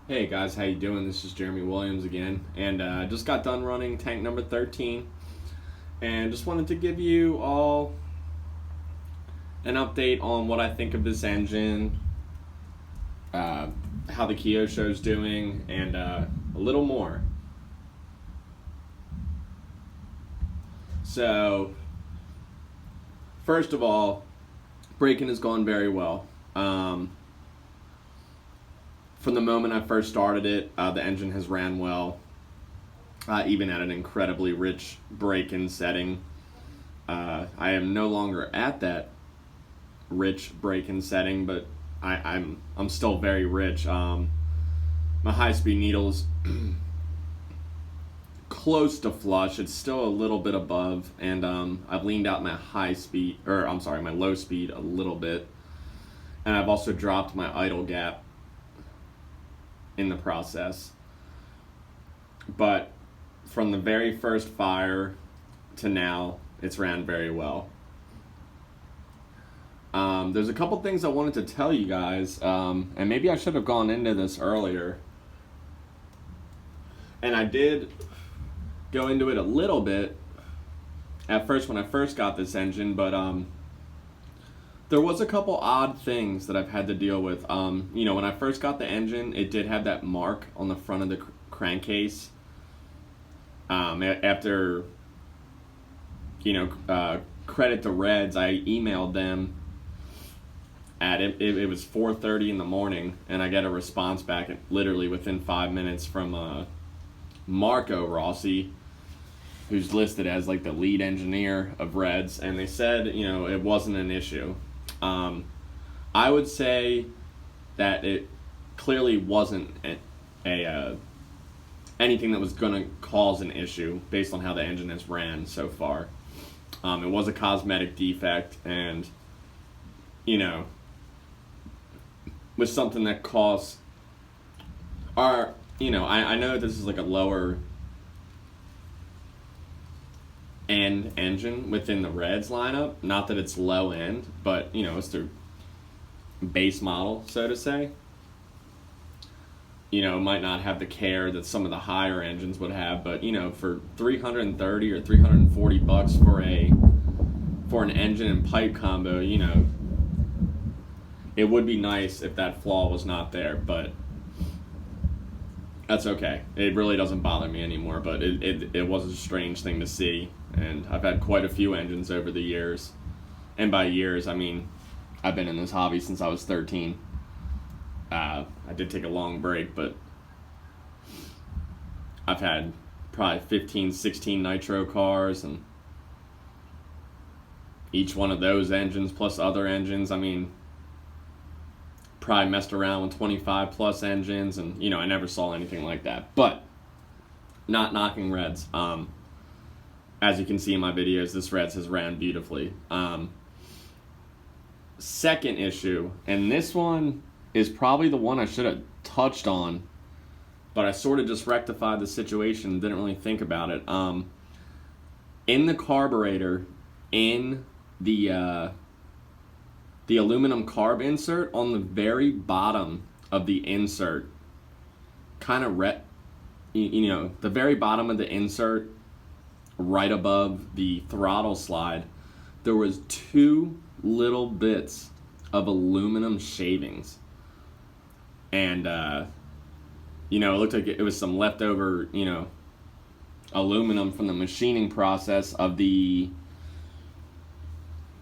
Hey guys, how you doing? This is Jeremy Williams again, and I just got done running tank number 13, and just wanted to give you all an update on what I think of this engine, how the Kyosho's doing, and a little more. So, first of all, braking has gone very well. From the moment I first started it, the engine has ran well, even at an incredibly rich brake-in setting. I am no longer at that rich brake-in setting, but I'm still very rich. My high-speed needle's close to flush. It's still a little bit above, and I've leaned out my my low speed a little bit, and I've also dropped my idle gap in the process. But from the very first fire to now, it's ran very well. There's a couple things I wanted to tell you guys, and maybe I should have gone into this earlier. And I did go into it a little bit at first when I first got this engine, but there was a couple odd things that I've had to deal with. When I first got the engine, it did have that mark on the front of the crankcase. After, credit to Reds, I emailed them at it was 4:30 in the morning, and I got a response back literally within 5 minutes from Marco Rossi, who's listed as like the lead engineer of Reds, and they said it wasn't an issue. I would say that it clearly wasn't anything that was going to cause an issue based on how the engine has ran so far. It was a cosmetic defect, and was something that caused I know this is like a lower end engine within the Reds lineup. Not that it's low end, but it's their base model, so to say. It might not have the care that some of the higher engines would have, but for $330 or $340 for an engine and pipe combo, it would be nice if that flaw was not there, but that's okay. It really doesn't bother me anymore, but it was a strange thing to see, and I've had quite a few engines over the years. And by years, I mean, I've been in this hobby since I was 13. I did take a long break, but I've had probably 15, 16 nitro cars, and each one of those engines plus other engines, I mean, probably messed around with 25 plus engines, and I never saw anything like that. But not knocking Reds. As you can see in my videos, this Reds has ran beautifully. Second issue, and this one is probably the one I should have touched on, but I sort of just rectified the situation and didn't really think about it. In the carburetor, in the aluminum carb insert, on the very bottom of the insert, the very bottom of the insert, right above the throttle slide, there was two little bits of aluminum shavings. And, it looked like it was some leftover, aluminum from the machining process of the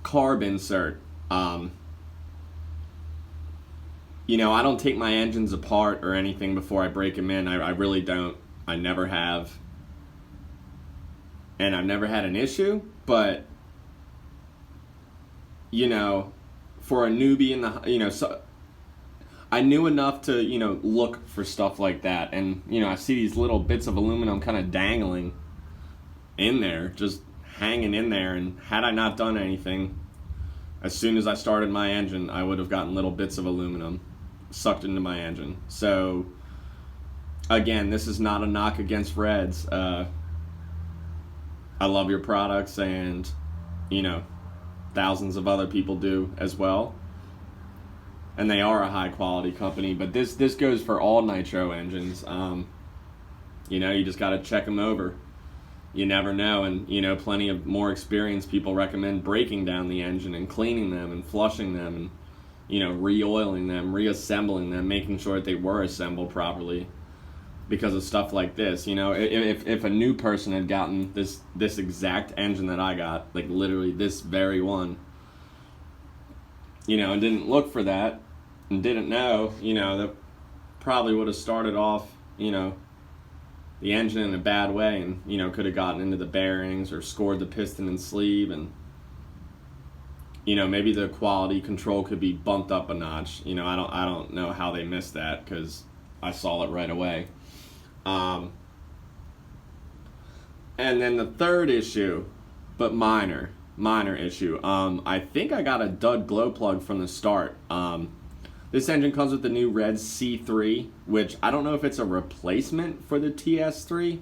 carb insert. I don't take my engines apart or anything before I break them in. I really don't. I never have. And I've never had an issue, but, for a newbie in the, so I knew enough to, look for stuff like that. And, I see these little bits of aluminum kind of dangling in there, just hanging in there. And had I not done anything, as soon as I started my engine, I would have gotten little bits of aluminum sucked into my engine. So, again, this is not a knock against Reds. I love your products, and, thousands of other people do as well. and they are a high quality company. But this goes for all nitro engines. You know, you just got to check them over. You never know, and you know, plenty of more experienced people recommend breaking down the engine and cleaning them and flushing them and, you know, re-oiling them, reassembling them, making sure that they were assembled properly because of stuff like this. You know, if a new person had gotten this exact engine that I got, like literally this very one, you know, and didn't look for that and didn't know, you know, that probably would have started off, you know, the engine in a bad way, and you know, could have gotten into the bearings or scored the piston and sleeve, and you know, maybe the quality control could be bumped up a notch. You know, I don't know how they missed that because I saw it right away. And then the third issue, but minor issue. I think I got a dud glow plug from the start. This engine comes with the new Red C3, which I don't know if it's a replacement for the TS3,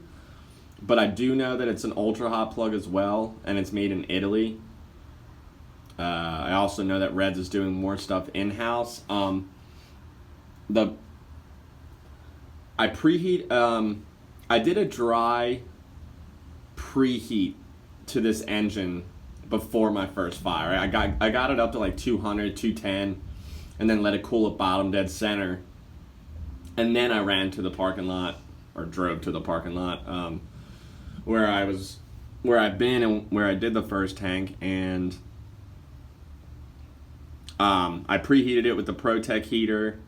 but I do know that it's an ultra hot plug as well, and it's made in Italy. I also know that Reds is doing more stuff in-house. I did a dry preheat to this engine before my first fire. I got it up to like 200, 210, and then let it cool at bottom dead center. And then I ran to the parking lot, or drove to the parking lot, where I've been and where I did the first tank, and I preheated it with the ProTech heater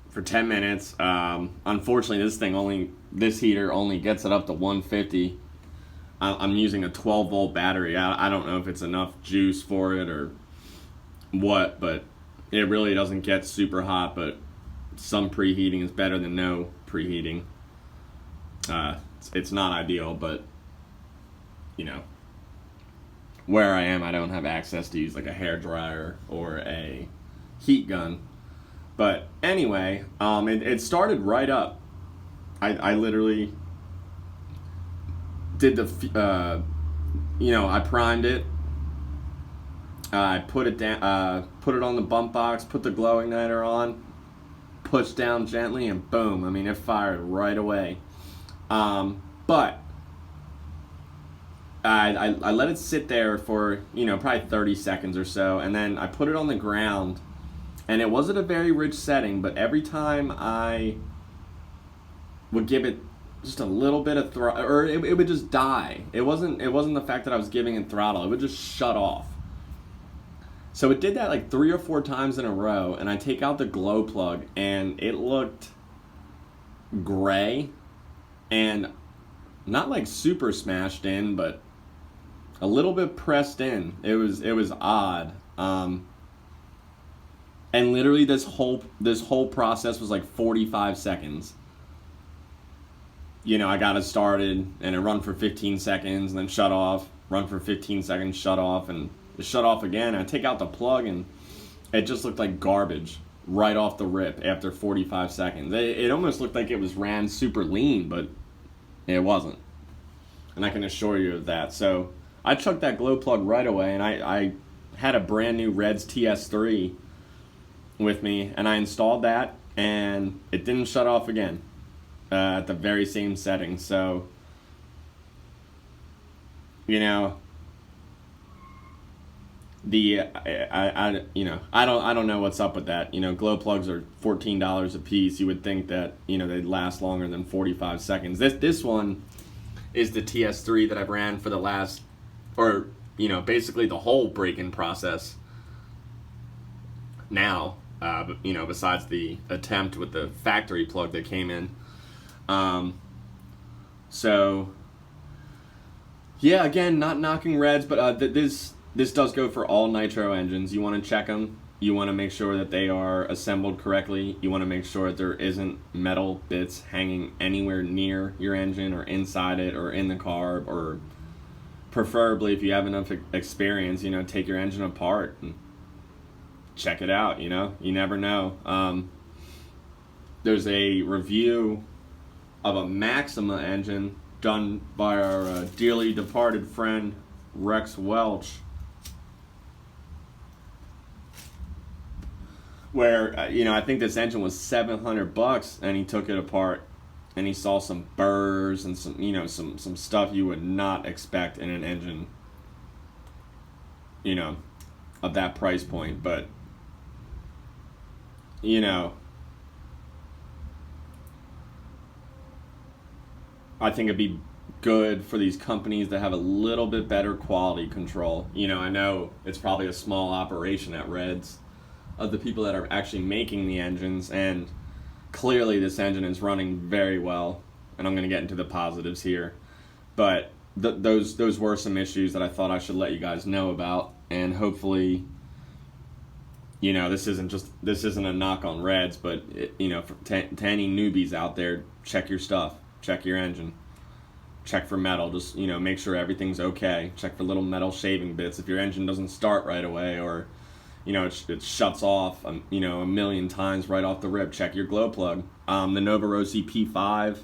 for 10 minutes. Unfortunately, this heater only gets it up to 150. I'm using a 12 volt battery. I don't know if it's enough juice for it or what, but it really doesn't get super hot. But some preheating is better than no preheating. It's not ideal, but you know, where I am, I don't have access to use like a hair dryer or a heat gun. But anyway, it started right up. I literally did the, I primed it. I put it down, put it on the bump box, put the glow igniter on, pushed down gently, and boom! I mean, it fired right away. But I let it sit there for probably 30 seconds or so, and then I put it on the ground. And it wasn't a very rich setting, but every time I would give it just a little bit of throttle, or it would just die. It wasn't the fact that I was giving it throttle; it would just shut off. So it did that like 3 or 4 times in a row, and I take out the glow plug, and it looked gray, and not like super smashed in, but a little bit pressed in. It was odd. And literally this whole process was like 45 seconds. I got it started and it run for 15 seconds and then shut off, run for 15 seconds, shut off, and it shut off again. I take out the plug and it just looked like garbage right off the rip after 45 seconds. It almost looked like it was ran super lean, but it wasn't. And I can assure you of that. So I chucked that glow plug right away, and I had a brand new Reds TS3 with me, and I installed that, and it didn't shut off again at the very same setting. So I don't know what's up with that. Glow plugs are $14 a piece. You would think that they'd last longer than 45 seconds. This one is the TS3 that I've ran for the last, or basically the whole break-in process now. Besides the attempt with the factory plug that came in. Again, not knocking Reds, but this does go for all nitro engines. You want to check them. You want to make sure that they are assembled correctly. You want to make sure that there isn't metal bits hanging anywhere near your engine or inside it or in the carb, or preferably, if you have enough experience, take your engine apart and check it out. You never know. There's a review of a Maxima engine done by our dearly departed friend Rex Welch. where I think this engine was $700, and he took it apart, and he saw some burrs and some stuff you would not expect in an engine, of that price point. But I think it'd be good for these companies to have a little bit better quality control. I know it's probably a small operation at Reds of the people that are actually making the engines, and clearly this engine is running very well, and I'm going to get into the positives here. But those were some issues that I thought I should let you guys know about, and hopefully, this isn't a knock on Reds, but to any newbies out there, check your stuff, check your engine, check for metal, just make sure everything's okay, check for little metal shaving bits. If your engine doesn't start right away, or it shuts off a million times right off the rip, check your glow plug. The Nova Rossi P5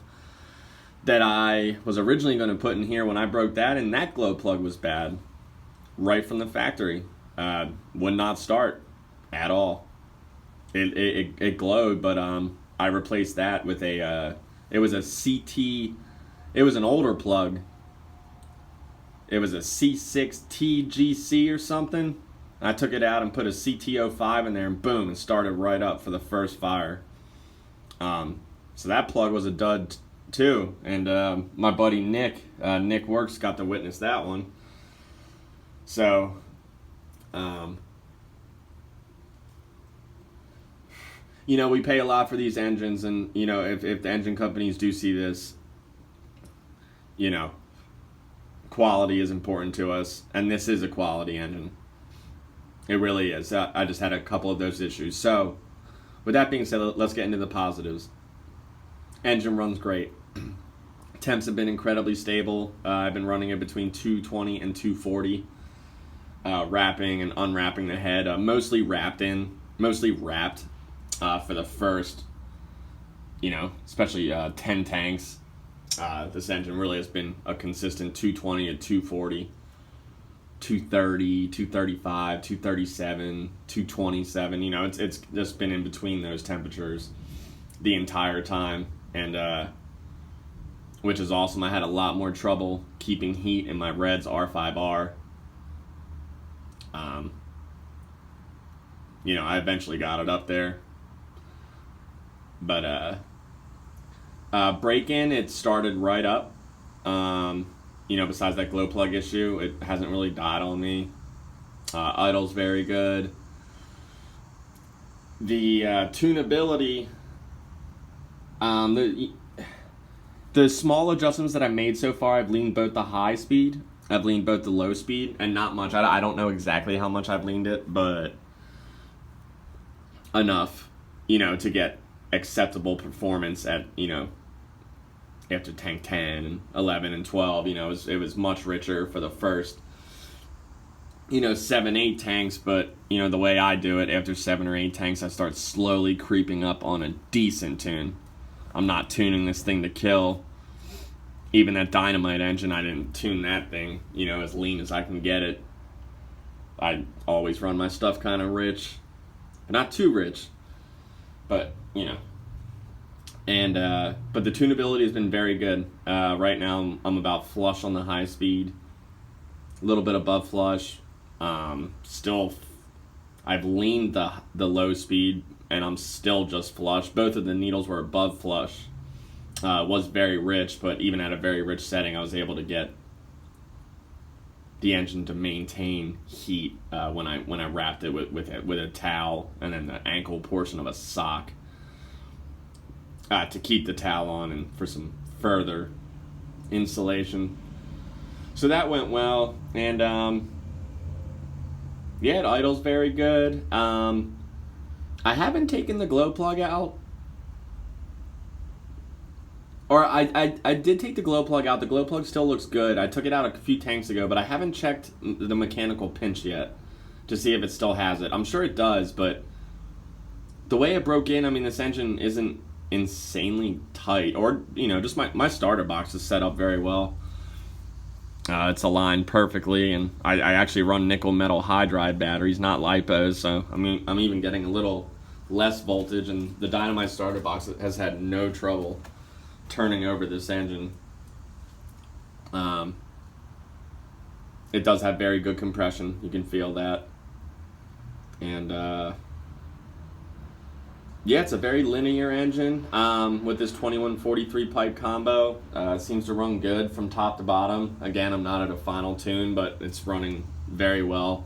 that I was originally going to put in here, when I broke that, and that glow plug was bad right from the factory. Would not start at all. It glowed, but I replaced that with it was a CT. It was an older plug. It was a C6TGC or something. I took it out and put a CT05 in there, and boom, it started right up for the first fire. So that plug was a dud too, and my buddy Nick Works got to witness that one. So, we pay a lot for these engines, and if the engine companies do see this, quality is important to us, and this is a quality engine. It really is. I just had a couple of those issues. So, with that being said, let's get into the positives. Engine runs great. Temps have been incredibly stable. I've been running it between 220 and 240, wrapping and unwrapping the head. Mostly wrapped for the first, especially 10 tanks. This engine really has been a consistent 220 and 240, 230, 235, 237, 227. It's just been in between those temperatures the entire time, and which is awesome. I had a lot more trouble keeping heat in my Reds R5R. I eventually got it up there, but break-in, it started right up. Besides that glow plug issue, it hasn't really died on me. Idle's very good. The tunability, the small adjustments that I made so far, I've leaned both the high speed, I've leaned both the low speed, and not much. I don't know exactly how much I've leaned it, but enough, to get acceptable performance at, after tank 10 and 11 and 12. It was much richer for the first 7, 8 tanks, but the way I do it, after 7 or 8 tanks, I start slowly creeping up on a decent tune. I'm not tuning this thing to kill. Even that Dynamite engine, I didn't tune that thing as lean as I can get it. I always run my stuff kind of rich, not too rich, but and but the tunability has been very good. Right now I'm about flush on the high speed, a little bit above flush. Still, I've leaned the low speed, and I'm still just flush. Both of the needles were above flush. Was very rich, but even at a very rich setting, I was able to get the engine to maintain heat when I wrapped it with a towel, and then the ankle portion of a sock to keep the towel on and for some further insulation. So that went well, and it idles very good. I haven't taken the glow plug out. Or I did take the glow plug out. The glow plug still looks good. I took it out a few tanks ago, but I haven't checked the mechanical pinch yet to see if it still has it. I'm sure it does, but the way it broke in, this engine isn't insanely tight. Or, just my starter box is set up very well. It's aligned perfectly, and I actually run nickel metal hydride batteries, not lipos, so I'm even getting a little less voltage, and the Dynamite starter box has had no trouble turning over this engine. It does have very good compression. You can feel that. And yeah, it's a very linear engine with this 2143 pipe combo. It seems to run good from top to bottom. Again, I'm not at a final tune, but it's running very well,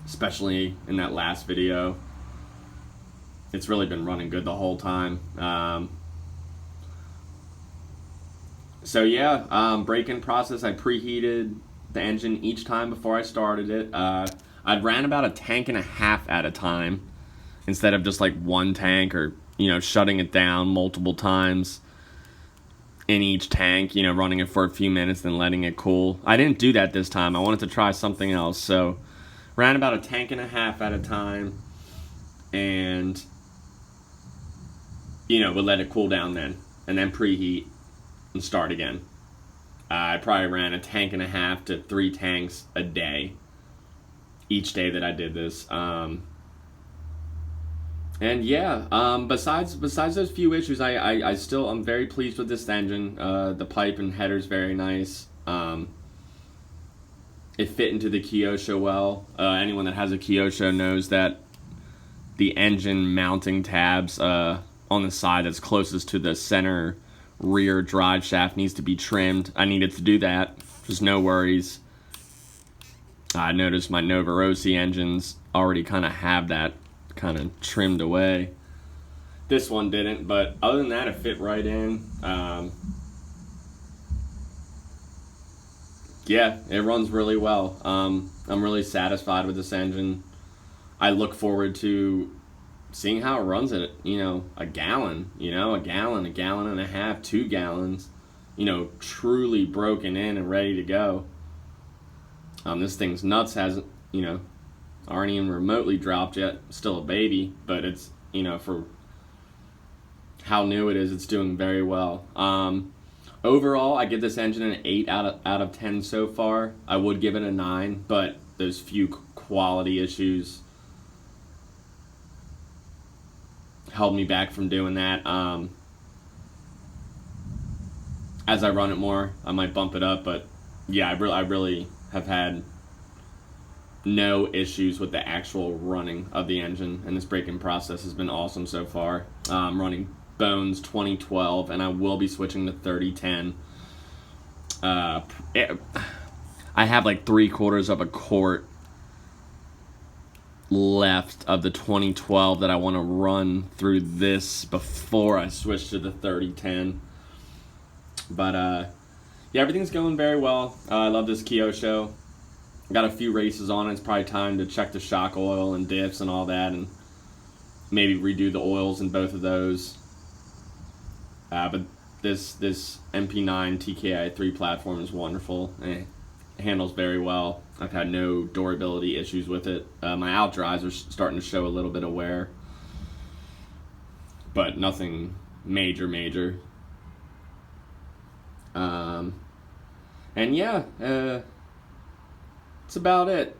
especially in that last video. It's really been running good the whole time. So yeah, break-in process, I preheated the engine each time before I started it. I ran about a tank and a half at a time instead of just like one tank, or, you know, shutting it down multiple times in each tank, you know, running it for a few minutes then letting it cool. I didn't do that this time. I wanted to try something else. So ran about a tank and a half at a time, and, you know, would let it cool down then, and then preheat and start again. I probably ran a tank and a half to 3 tanks a day each day that I did this. And yeah, besides those few issues, I'm very pleased with this engine. The pipe and header's very nice. It fit into the Kyosho well. Anyone that has a Kyosho knows that the engine mounting tabs on the side that's closest to the center rear drive shaft needs to be trimmed. I needed to do that. There's no worries. I noticed my Nova Rossi engines already kind of have that kind of trimmed away. This one didn't, but other than that, it fit right in. Yeah, it runs really well. I'm really satisfied with this engine. I look forward to seeing how it runs at, you know, a gallon, a gallon and a half, 2 gallons, you know, truly broken in and ready to go. This thing's nuts, hasn't, you know, aren't even remotely dropped yet. Still a baby, but it's, you know, for how new it is, it's doing very well. Overall, I give this engine an 8 out of 10 so far. I would give it a 9, but those few quality issues held me back from doing that. As I run it more, I might bump it up, but yeah, I really have had no issues with the actual running of the engine, and this break-in process has been awesome so far. I'm running Bones 2012, and I will be switching to 3010. I have like 3/4 of a quart left of the 2012 that I want to run through this before I switch to the 3010. But yeah, everything's going very well. I love this Kyosho. Got a few races on it. It's probably time to check the shock oil and diffs and all that, and maybe redo the oils in both of those. But this MP9 TKI3 platform is wonderful. It handles very well. I've had no durability issues with it. My out drives are starting to show a little bit of wear, but nothing major. And yeah, that's about it.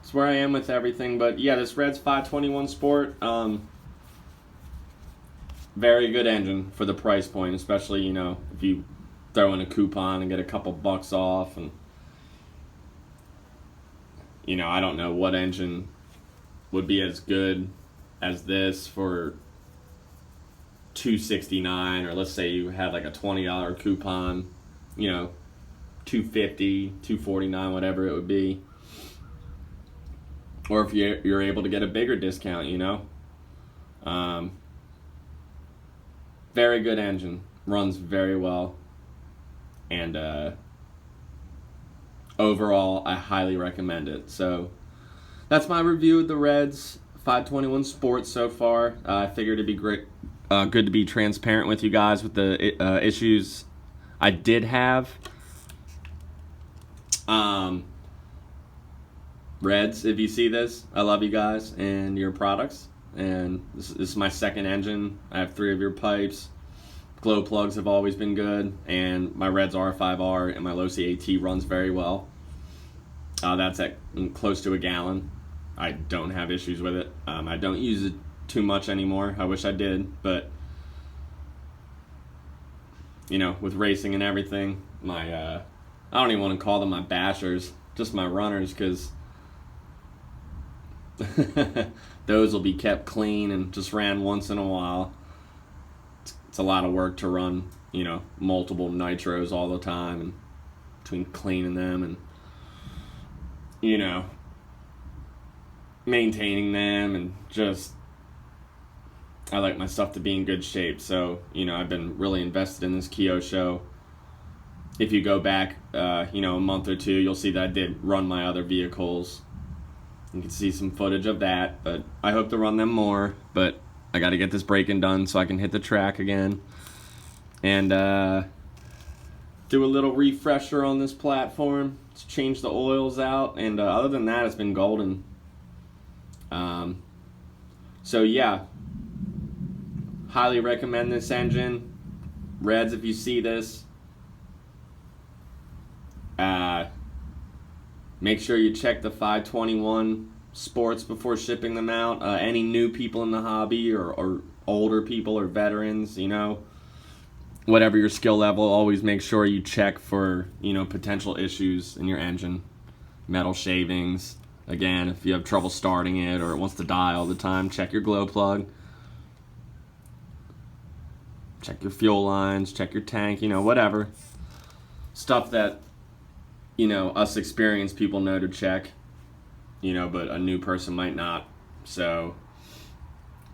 That's where I am with everything. But yeah, this Reds 521 Sport, very good engine for the price point, especially, you know, if you throw in a coupon and get a couple bucks off. And, you know, I don't know what engine would be as good as this for $269, or let's say you had like a $20 coupon, you know, $250, $249, whatever it would be. Or if you're able to get a bigger discount, you know. Very good engine, runs very well, and overall I highly recommend it. So that's my review of the Reds 521 Sport so far. I figured it'd be great, good to be transparent with you guys with the issues I did have. Reds, if you see this, I love you guys and your products. And this is my second engine. I have 3 of your pipes. Glow plugs have always been good, and my Reds R5R and my Losi AT runs very well. That's at close to a gallon. I don't have issues with it. I don't use it too much anymore. I wish I did, but with racing and everything, I don't even want to call them my bashers, just my runners, because those will be kept clean and just ran once in a while. It's a lot of work to run, multiple nitros all the time, and between cleaning them and, maintaining them, and just, I like my stuff to be in good shape. So, I've been really invested in this Kyosho. If you go back, a month or two, you'll see that I did run my other vehicles. You can see some footage of that, but I hope to run them more. But I got to get this braking done so I can hit the track again. And do a little refresher on this platform. Let's change the oils out. And other than that, it's been golden. So yeah, highly recommend this engine. Reds, if you see this, make sure you check the 521 sports before shipping them out. Any new people in the hobby, or older people, or veterans, whatever your skill level, always make sure you check for, potential issues in your engine. Metal shavings. Again, if you have trouble starting it or it wants to die all the time, check your glow plug. Check your fuel lines, check your tank, whatever. Stuff that, us experienced people know to check, but a new person might not. So,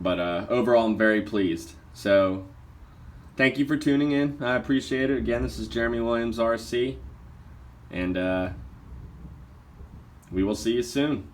but overall, I'm very pleased. So, thank you for tuning in. I appreciate it. Again, this is Jeremy Williams, RC. And we will see you soon.